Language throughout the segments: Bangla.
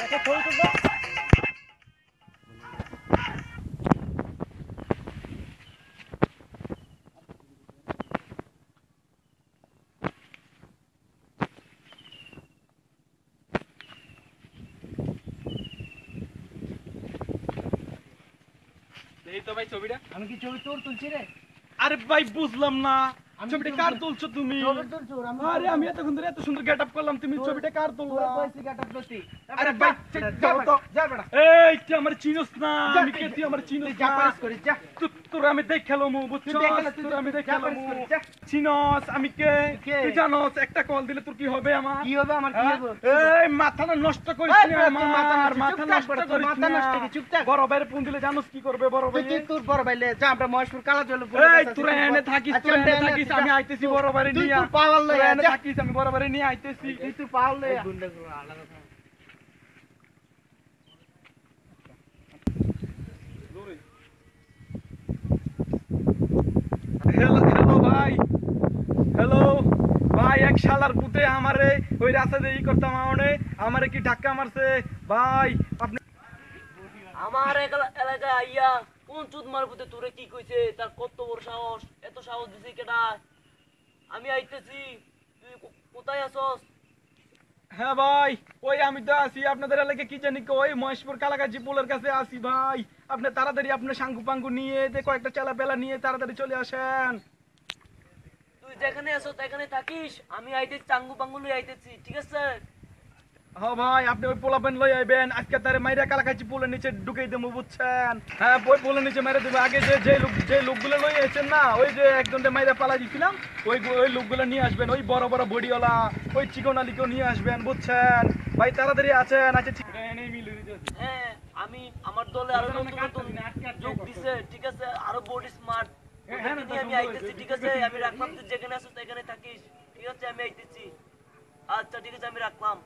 একটা ছবি তুলবো। এই তো ভাই ছবিটা। আমি কি ছবি তোর তুলছি রে? আরে ভাই বুঝলাম না, আমি ছবিটা তুলছি। কার তুলছো তুমি? ছবি তুলছি ওর, আরে আমি এতক্ষণ ধরে এত সুন্দর গেটআপ করলাম, তুমি ছবিটা কার তুললা? তোর কইছি গাটা তুলছি। আরে ভাই যাও তো। যা বেটা। এই তুই আমার চিনোস না, যা, আমি কে, তুই আমার চিনোস যা না। পারিস করিস যা। তোর আমি দেখালো মু বুঝছস, তুই দেখালে তুই তোর আমি যা দেখালো পারিস মু করিস যা। চিনোস আমি কে? কে? তুই জানোস একটা কল দিলে তোর কি হবে আমার? কি হবে আমার কি হ্যাঁ? হবে? এই মাথাটা নষ্ট করিস এই না তোর আমার, মাথা চুপ থাক নষ্ট বেটা, তোর করিস মাথা না। নষ্ট কি, চুপ থাক। বড় ভাইয়ের ফোন দিলে জানোস কি করবে বড় ভাই? তুই তোর বড় ভাই লে যা, আমরা মহেশপুর কালা জল। এই তোরা এনে থাকিস, তোরা এনে থাকিস, আমি আইতেছি বড় ভাইরে তুই নিয়া। তোর পাওয়ার লই তোরা এনে যা। থাকিস, আমি বড় ভাইরে নিয়ে আইতেছি। তুই তোর পাওয়ার লই গুন্ডা গুলো আলাদা থাক। হ্যালো হ্যালো ভাই, হ্যালো ভাই, এক শালার পুতে আমারে ওই রাস্তাতে ই করতাম, আমারে কি ধাক্কা মারছে ভাই। আপনি আমার এলাকায় আইয়া কোন চুদ মারবতে তোরে কি কইছে? তার কত বড় সাহস, এত সাহস দিছে কেডা? আমি আইতেছি, তুই কোথায় আছস? হ্যাঁ ভাই, ওই আমি তো আছি আপনাদের এলাকায়, কি জানি ওই মহেশপুর কালাগাছি পুলের কাছে আছি ভাই। আপনি তাড়াতাড়ি আপনার সাঙ্গু পাঙ্গু নিয়ে কয়েকটা চেলা পেলা নিয়ে তাড়াতাড়ি চলে আসেন। তুই যেখানে আছস এখানে থাকিস, আমি আইতেছি, চাঙ্গু পাঙ্গু লই আইতেছি, ঠিক আছে? হ্যাঁ ভাই, আপনি ওই পোলাপেন লই আইবেন, আজকে তারে মাইরা কালাকাছি পুলের নিচে ঢুকাই দেবো বুঝছেন? হ্যাঁ ওই পুলের নিচে মাইরা দেবো। আগে যে লোকগুলো লই আছেন না, ওই যে একজনকে মাইরা পালা দিছিলাম, ওই লোকগুলো নিয়ে আসবেন, ওই বড় বড় বডিওয়ালা, ওই চিকন আলীকেও নিয়ে আসবেন বুঝছেন ভাই? তাড়াতাড়ি আছেন। আচ্ছা ঠিক হ্যাঁ, আমি আমার দলে আরো নতুন নতুন যোগ দিছে, ঠিক আছে? আরো বডি স্মার্ট। আমি আইতেছি, ঠিক আছে? আমি রাখলাম, তুই যেখানে আছস এখানে থাকিস, ঠিক আছে? আমি আইতেছি। আচ্ছা ঠিক আছে, আমি রাখলাম।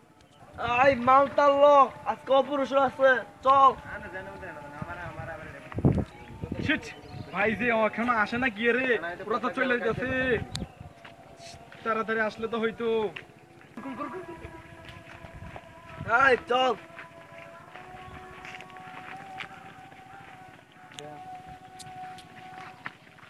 আই মালটার লোক আজকে অপারেশন আছে, চল। শিট, ভাই যে এখনো আসে না কি রে? পুরো তো চলে গেছে। তাড়াতাড়ি আসলে তো হইতো। আই চল।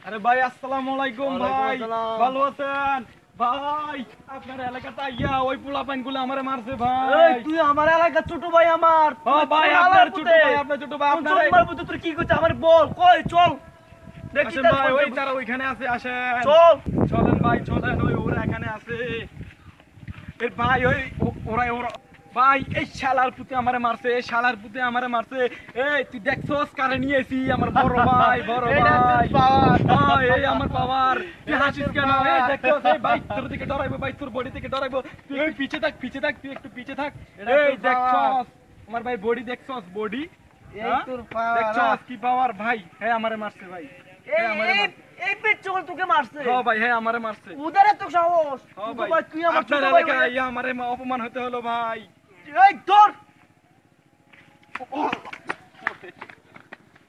আরে ভাই আসসালামু আলাইকুম ভাই, ওয়ালাইকুম আসসালাম। ভালো আছেন ভাই? আপনার এলাকাতে আইয়া ওই পোলাপাইন গুলো আমারে মারছে এই ভাই। তুই আমার এলাকার ছোট ভাই আমার। হ্যাঁ ভাই, আপনার ছোট ভাই, আপনার ছোট ভাই, আপনার আপনার মারবো তো, কি কইছ আমার বল, কই চল। দেখি আসেন তার ভাই, ওই কোনটা- তারা ওইখানে আছে, আসেন। চল। চলেন ভাই চলেন, ওই ওরা এখানে আছে। এর ভাই ওই ওরা ভাই, এই শালার পুতে আমারে মারছে, এই শালার পুতে আমারে মারছে। এই তুই দেখছস কারে নিয়েছি? আমার বড় ভাই, বড় এটা ভাই। তোর power। হ্যাঁ, এই আমার পাওয়ার। তুই এটা হাসিস তোর কেন? power। এই দেখছস, এই ভাই তোর দিকে ডরাইবো ভাই, তোর বডি থেকে ডরাইবো। তুই একটু পিছে থাক, পিছে থাক, তুই একটু পিছে থাক। এটা এই তোর power। দেখছস আমার ভাই বডি, দেখছস বডি? এই তোর power, দেখছস কি পাওয়ার ভাই? হ্যাঁ আমারে মারছে ভাই, হ্যাঁ আমারে মারছে। এই পেট্রোল তোকে মারছে। হ্যাঁ ভাই, হ্যাঁ আমারে মারছে। উদার এত সাহস। হ্যাঁ তুই ভাই, ভাই, তুই আমার ছোট আপনার ভাই এলাকায় হয়ে- আইয়া আমারে অপমান হতে হলো ভাই। এই তোর।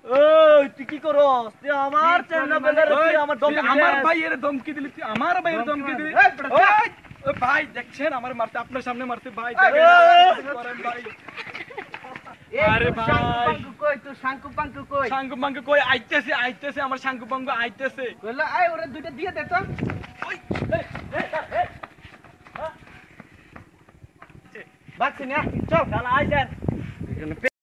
এই তুই কি করস? তুই আমার চেন্না বেলারে তুই আমার দম তুই আমার ভাইয়ের ধমকি দিলি, তুই আমার ভাইয়ের ধমকি দিলি। এই বেটা, যা। ওই, ওই ভাই দেখছেন আমার মারতে, আপনার সামনে মারতে ভাই। এই, দেখেন, করেন ভাই। এই আরে তোর ভাই। শাঙ্কু পাঙ্কু কই, তোর শাঙ্কু পাঙ্কু কই? সাঙ্গু মাঙ্গু কই? আইতেছে আমার সাঙ্গু পাঙ্গু আইতেছে। কইলা আয় ওরে দুইটা দিয়ে দে তো। ওই, বাচ্চি না, চল। আই যান।